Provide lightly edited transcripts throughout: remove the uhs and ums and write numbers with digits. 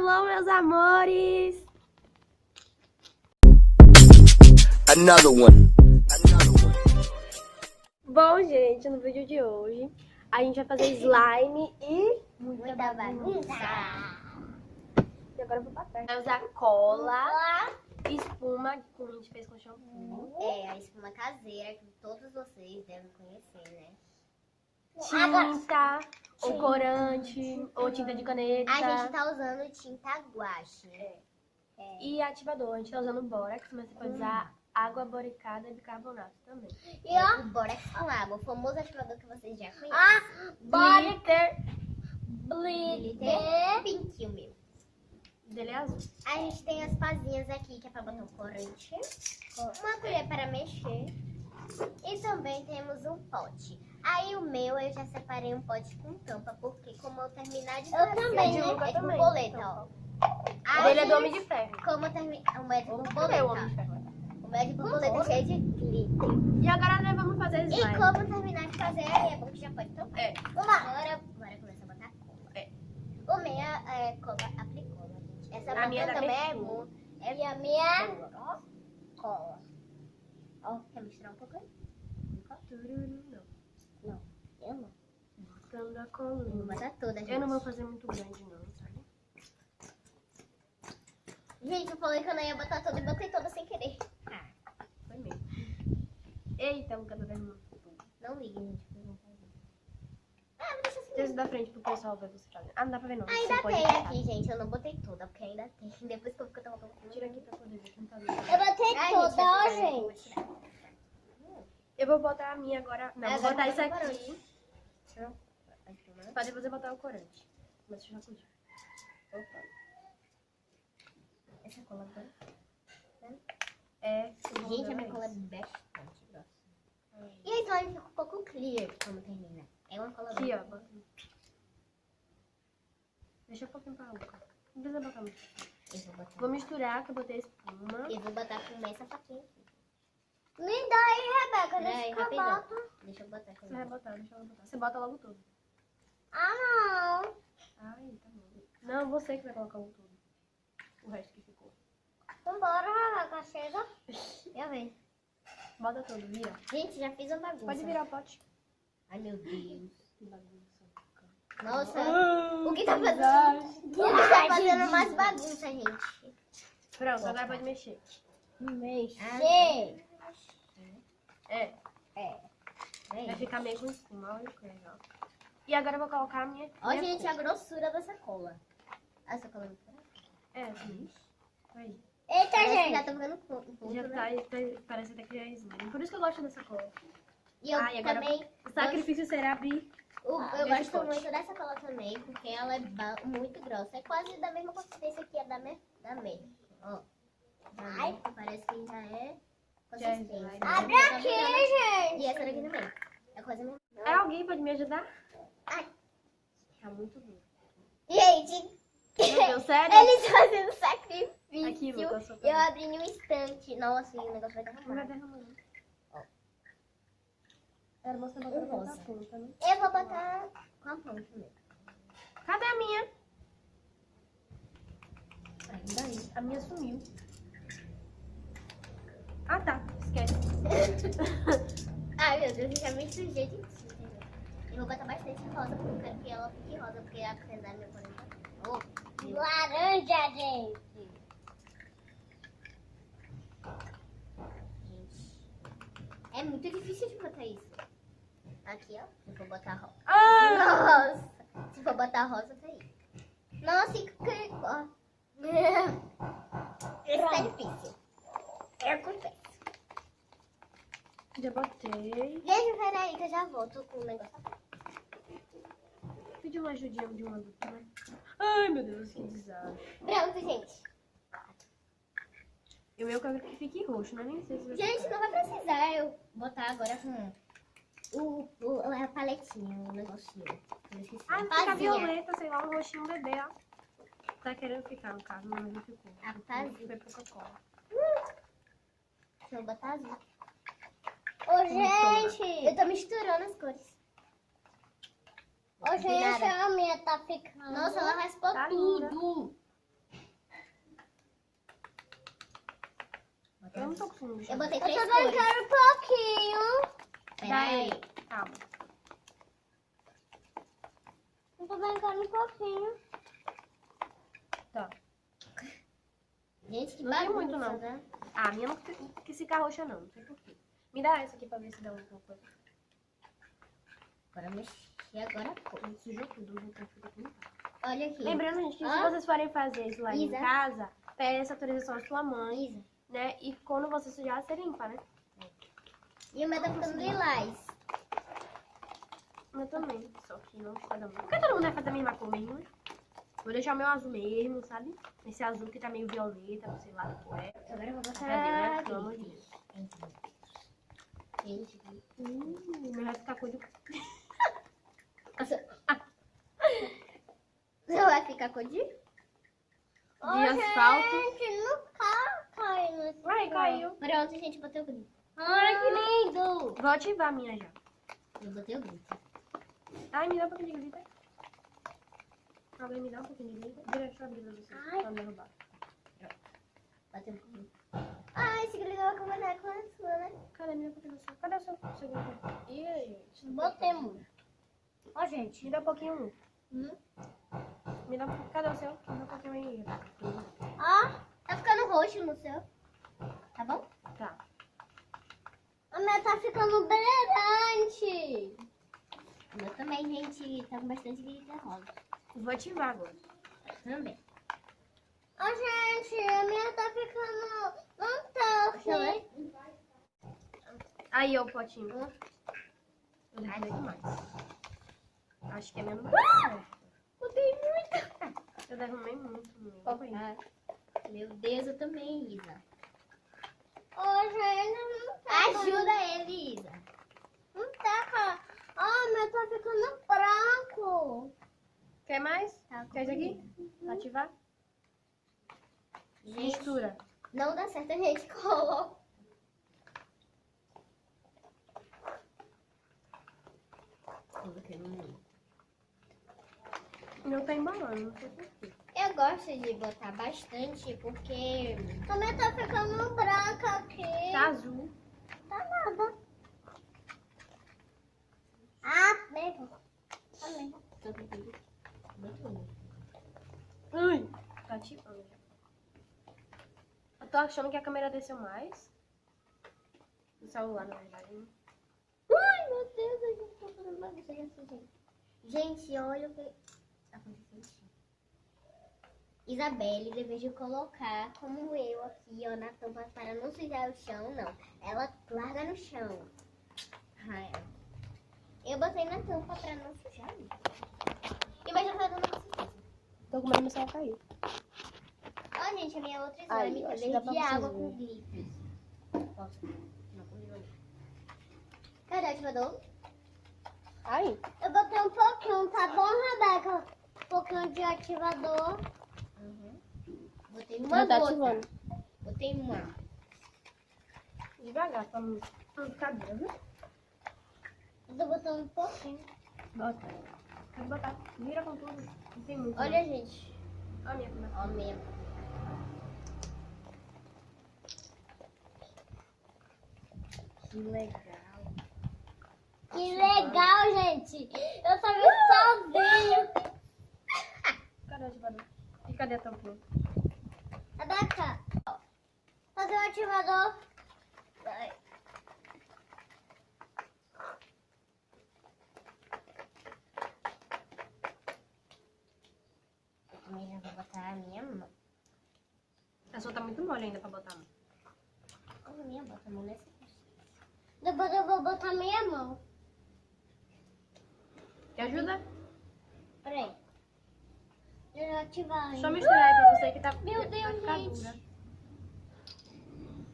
Alô, meus amores! Another one. Bom, gente, no vídeo de hoje a gente vai fazer slime e Muita bagunça. E agora eu vou pra trás. Vai usar cola, espuma, que a gente fez com shampoo, É, a espuma caseira que todos vocês devem conhecer, né? tinta, ou corante, ou tinta de caneta. A gente tá usando tinta guache. E ativador. A gente tá usando bórax, mas você pode usar água boricada e bicarbonato também. E ó, o bórax com água, o famoso ativador que vocês já conhecem. Glitter Pink, o meu. dele é azul. A gente tem as pazinhas aqui, que é pra botar um corante. Uma colher para mexer. E também temos um pote. Aí o meu, eu já separei um pote com tampa, porque como eu terminar de fazer... também, né? Luca É também. com boleta, ó. O dele é do Homem de Ferro. Como eu terminar... O meu é de Cadê o borboleta. Homem de Ferro? O meu é de borboleta cheio de glitter. E agora nós vamos fazer E slime. como terminar de fazer, aí é bom que já pode tampar. É. Agora começa a botar cola. É. O meu é cola, aplicou, gente. Essa A minha botão da também é Mercur. boa. E a minha cola. Ó, quer misturar um pouco aí? Não. Eu não. Botando a Eu vou colinha. botar toda, gente. Eu não vou fazer muito grande, não, sabe? Gente, eu falei que eu não ia botar toda e botei toda sem querer. Foi mesmo. Eita, Luca, tá vendo? Não ligue, gente. Vocês vão fazer. Vou deixar assim. Deixa da frente pro pessoal ver você fazendo. Ah, não dá pra ver não. Ainda Você pode tem tirar. aqui, gente. Eu não botei toda, porque ainda tem. Depois que eu fico tão Tira aqui pra poder ver quem tá vendo. Eu botei toda, ó, gente. Eu vou botar a minha agora. Não, vou botar isso Agora aqui. Pra depois eu botar o corante. Mas deixa eu sacudir. Opa. Essa cola agora. É. Gente, a minha cola é bastante grossa. E a slime fica um pouco clear quando termina. É uma cola Aqui, boa. ó. Bota. Deixa um pouquinho pra Luca. Não precisa botar muito. Eu vou botar. Vou misturar, que eu botei a espuma. Eu vou botar com essa faquinha aqui. Me dá aí, Rebeca, Peraí, deixa que eu rapidão. boto. Deixa eu botar Você vai aqui. botar, deixa eu botar. Você bota logo tudo. Ah, não. Ai, tá bom. Não, você que vai colocar o tudo. O resto que ficou. Vambora, Rebeca, chega. Eu vejo. Bota tudo, vira. Gente, já fiz uma bagunça. Pode virar o pote. Ai, meu Deus. Que bagunça. Nossa. Ah, O que tá fazendo? O que tá fazendo mais bagunça, gente? Pronto, agora pode mexer. Mexer. É, vai ficar meio com espuma. Olha que legal. E agora eu vou colocar a minha. Ó, minha gente, cor. a grossura dessa cola. Essa cola é muito fraca. É, assim. Aí. Eita, Parece que gente. já tá ficando com ponto, Já né? tá, parece até que já é slime. Por isso que eu gosto dessa cor. E eu Ai, agora também... O sacrifício será abrir. Eu deixa gosto forte. muito dessa cola também, porque ela é muito grossa. É quase da mesma consistência que a da Mercur. Ó. Da Mercur parece que já é Já é consistência. slime. Abre aqui, gente. E essa daqui também. É quase a mesma. É, alguém pode me ajudar? Ai. Tá muito bom. Gente, Meu Deus, sério? eles fazendo sacrifício. Aqui, vou dar só pra Eu ver. abri em um instante. Nossa, e o negócio vai Não vai derramar. derramar, não. Era você botar rosa. na ponta, né? Eu vou botar com a ponta mesmo. Cadê a minha? Ainda aí. A minha sumiu. Ah, tá. Esquece. Ai, meu Deus, eu já me sujei de tinta. Eu vou botar bastante rosa, porque eu quero que ela fique rosa, porque apesar do meu coração. Oh, meu. Laranja, gente. Gente. É muito difícil de botar isso. Aqui, ó. Se for botar rosa. Ah! Nossa! Se for botar rosa, tá aí. Nossa, e que... ó. Esse tá difícil. Eu confesso. Já botei. Gente, peraí que eu já volto com o negócio. Pedi uma ajudinha de uma adulta, né? Ai, meu Deus, que desastre. Pronto, gente. E o meu quero que fique roxo, né? Nem sei se vai Gente, ficar. não vai precisar eu botar agora a paletinha, o negocinho. Eu esqueci. Ah, não Pazinha. fica violeta, sei lá, um roxinho bebê, ó. Tá querendo ficar, no caso, mas não ficou. A pazinha. Foi Coca-Cola. Deixa eu botar azul. Ô, gente. Eu tô misturando as cores. Ô, gente, a minha tá ficando. Nossa, ela raspou Tá tudo. não tô conseguindo deixar. Eu botei Eu 3 também cores. quero um pouquinho. Peraí. Calma. Eu também quero um pouquinho. Tá. Gente, que Não tem bagunça, muito, não. né? Ah, a minha não quis ficar roxa, não. Não sei por quê. Me dá essa aqui pra ver se dá alguma coisa. Bora mexer agora a cor. Sujou tudo, não vou ficar aqui. Olha aqui. Lembrando, gente, que se Ah. vocês forem fazer isso lá em Isa. casa, peça autorização à sua mãe, Isa. né? E quando você sujar, você limpa, né? E o meu tá ficando lilás. Eu também, só que não fica dando. Porque todo mundo vai fazer a mesma cor mesmo, né? Vou deixar o meu azul mesmo, sabe? Esse azul que tá meio violeta, não sei lá o que é. Agora eu vou Cadê, botar né? Pelo amor de Deus. Gente, O meu vai ficar cor de... você vai ficar com o de? asfalto. Gente, não cai nesse Ai, lugar. caiu. Pronto, gente, botei o grito. Ai, que lindo. Vou ativar a minha já. Eu botei o grito. Ai, me dá um pouquinho de glitter. Alguém me dá um pouquinho de glitter? Deixa eu abrir pra você. Ai. Pra me derrubar. Bateu o grito. Ai, esse grito vai combinar com a sua, né? Cadê minha pouquinho do seu? Cadê o seu glitter? Ih, gente. Botei muito. Ó, gente. Me dá um pouquinho. Hum? Me dá um pouquinho. Cadê o seu? Me dá um pouquinho aí. Ó, Tá ficando roxo no seu. Tá bom? Tá. a minha tá ficando brilhante. O meu também, gente. Tá com bastante glitter rosa. Vou ativar agora. Também. Ó, gente, a minha tá ficando... Não tá, Deixa eu ver. Aí, ó, o potinho. Eu derrubei demais. Acho que é mesmo. Botei muito. Eu derrubei muito. Meu. Ah, meu Deus, eu também, Isa. Ó, gente, não tá. Ajuda ele, Isa. Não tá, cara. Ó, a minha tá ficando branco. Quer mais? Tá. Quer isso aqui? Pra ativar? Gente, Mistura. não dá certo a gente coloca. Coloquei no meio. O meu tá embalando, não sei por quê. Eu gosto de botar bastante porque A minha tá ficando branca aqui. Tá azul. Tá nada. Ah, mesmo. também. Tô bebendo. Ai, tá ativando já. Eu tô achando que a câmera desceu mais. O celular, na verdade. Né? Ai, meu Deus, a gente tá fazendo bagunça assim, gente. Gente, olha o que tá acontecendo. Isabelle, em vez de colocar como eu aqui, ó, na tampa para não sujar o chão, não. Ela larga no chão. Ai, eu botei na tampa para não sujar. Imagina que ela dando consistência. Tô com medo do celular cair. Ó, gente, a minha outra Ai, slime eu acho é que dá verde pra água vocês com glitters. Posso? Não, congelou. Cadê o ativador? Ai, Eu botei um pouquinho, tá bom, Rebeca? Um pouquinho de ativador. Uhum. Botei uma já tá gota. ativando. Botei uma. Devagar, pra não ficar viu? Eu tô botando um pouquinho. Bota. Pode botar. Vira com tudo. Não tem muito. Olha, gente. Olha a minha câmera. Ó, minha. Que legal. Que legal, gente. Eu só vi sozinho. Cadê o ativador? E cadê a tampinha? Rebeca, fazer o ativador. Vai. Eu também já vou botar a minha mão. A sua tá muito mole ainda pra botar a mão. A minha, bota a mão nessa. Depois eu vou botar minha mão. Quer ajuda? Peraí. Deixa eu ativar Só ainda. misturar aí pra você que tá. Meu vai Deus, ficar gente. dura.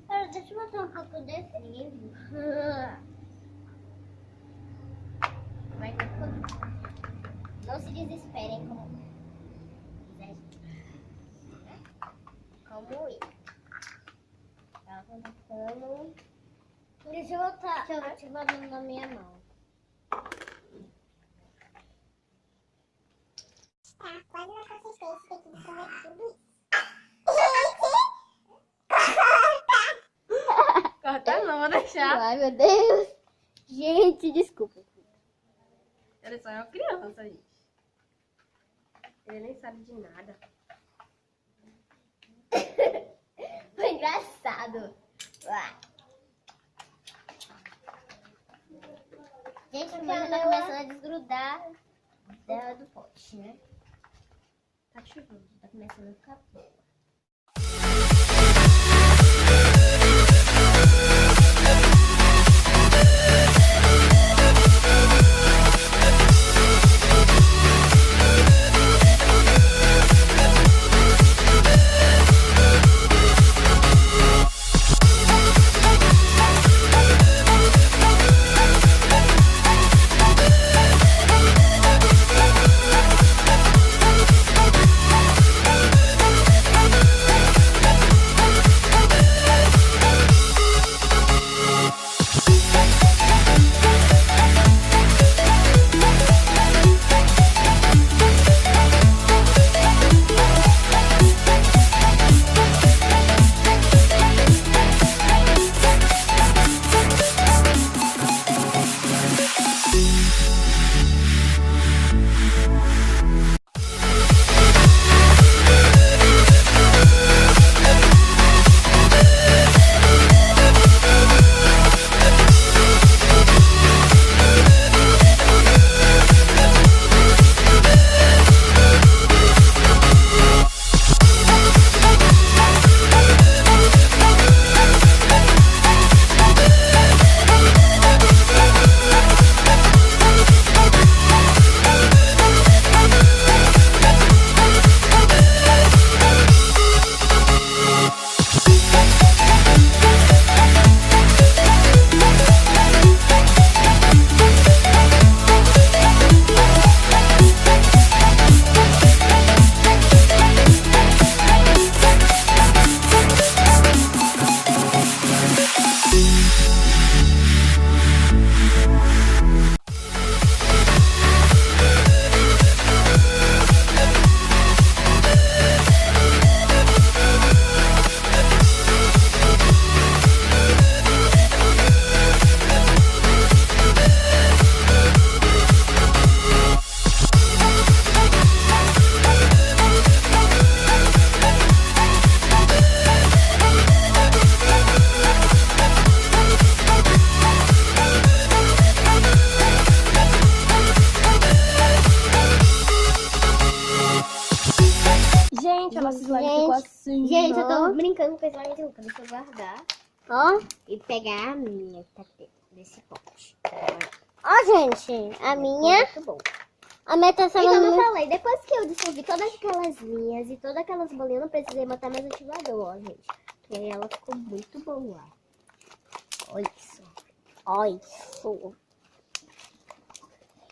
Pera, deixa eu botar um pouco desse. Ninguém viu. Vai ter que... Não se desesperem como eu. Tá colocando. Deixa eu botar ativador na minha mão. Tá, quase na consistência, tem que dissolver tudo isso. vou deixar. Ai, meu Deus. Gente, desculpa. Ele só é uma criança, gente. Ele nem sabe de nada. Foi engraçado. Uai. Gente, o meu tá começando a desgrudar do pote, né? Tá chovendo. Tá começando a ficar boa. Gente, a nossa slime ficou assim. Gente, eu ó. tô brincando com a slime de Luca. Deixa eu guardar. Ó, e pegar a minha que tá desse pote. Ó, gente, a minha... Muito bom. A minha tá sendo... Então, eu falei, depois que eu dissolvi todas aquelas linhas e todas aquelas bolinhas, eu não precisei botar mais ativador, ó, gente. Porque aí ela ficou muito boa. Olha isso. Olha isso.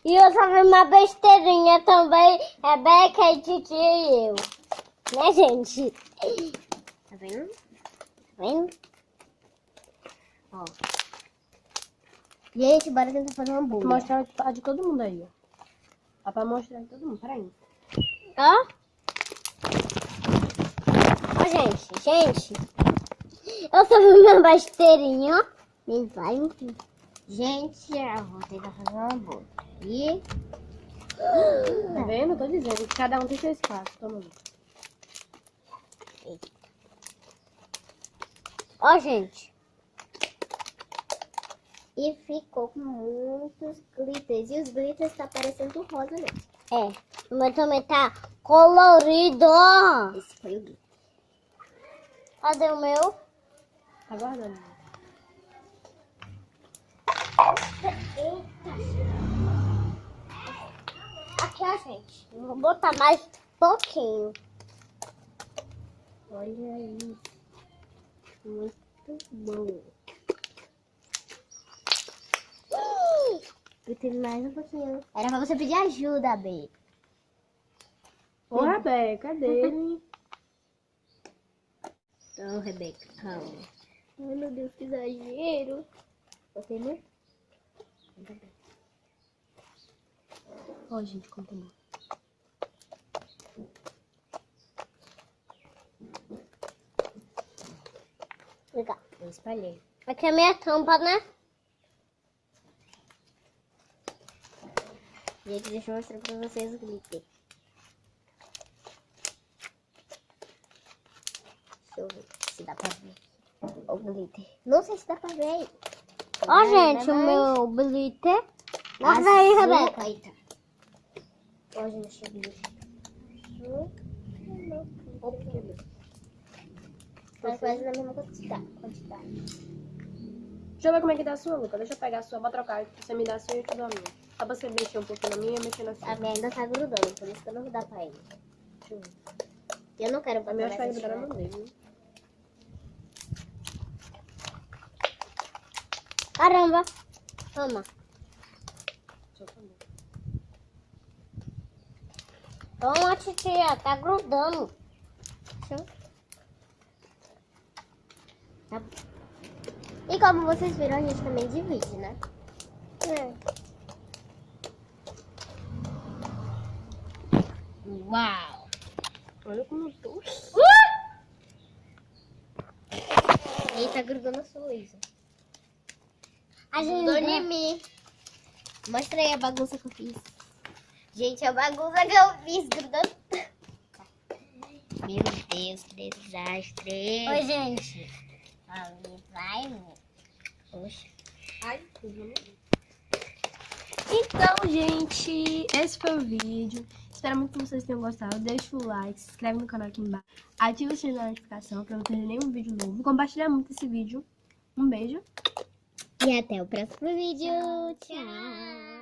E eu só vi uma besteirinha também, Rebeca e Titi e eu. Né, gente? Tá vendo? Tá vendo? Ó. Gente, bora tentar fazer uma Vou bolha. mostrar a de todo mundo aí, ó. Dá pra mostrar de todo mundo, peraí. Ó. Ó, gente. Eu só vi uma besteirinha, ó. Nem vai, enfim. Gente, eu vou tentar fazer uma bolha. E... Tá vendo? Eu tô dizendo que cada um tem seu espaço. Toma aí. Ó, gente. E ficou com muitos glitters. E os glitters tá parecendo rosa mesmo. É. O meu também tá colorido. Esse foi o glitter. Cadê o meu? Tá guardando. Aqui, ó, gente. Vou botar mais um pouquinho. Olha isso. Muito bom. Eu tenho mais um pouquinho. Era pra você pedir ajuda, B. Ô, Rebeca, é dele. Então, Rebeca, calma. Ai, meu Deus, que exagero. Botei muito. Ó, gente, continua. Legal, eu espalhei. Aqui é a minha tampa, né? Gente, deixa eu mostrar pra vocês o glitter. Deixa eu ver se dá pra ver. O glitter. Não sei se dá pra ver aí. Ó, gente, o meu glitter. Mostra aí, Rebeca. Eita. Ó, gente, o glitter. Tá quase na mesma quantidade. Deixa eu ver como é que tá a sua, Luca. Deixa eu pegar a sua, vou trocar. Você me dá a sua e eu te dou a minha. Só pra você mexer um pouquinho na minha e mexer na sua. A minha ainda tá grudando, por isso que eu não vou dar pra ele. Deixa eu ver. Eu não quero botar A minha acho que vai mais grudar na esse mão dele, né? Caramba. Toma. Deixa eu fazer. Toma, titia. Tá grudando. Tá. E como vocês viram, a gente também divide, né? Uau. Olha como eu tô. E tá grudando a sua, Luísa. A gente... Grudou em mim. Mostra aí a bagunça que eu fiz. Gente, a bagunça que eu fiz grudando. Meu Deus, que desastre. Oi, gente. Ali vai, meu. Poxa. Ai, então, gente, esse foi o vídeo. Espero muito que vocês tenham gostado. Deixa o like, se inscreve no canal aqui embaixo. Ativa o sininho da notificação pra não perder nenhum vídeo novo. Compartilha muito esse vídeo. Um beijo. E até o próximo vídeo. Tchau.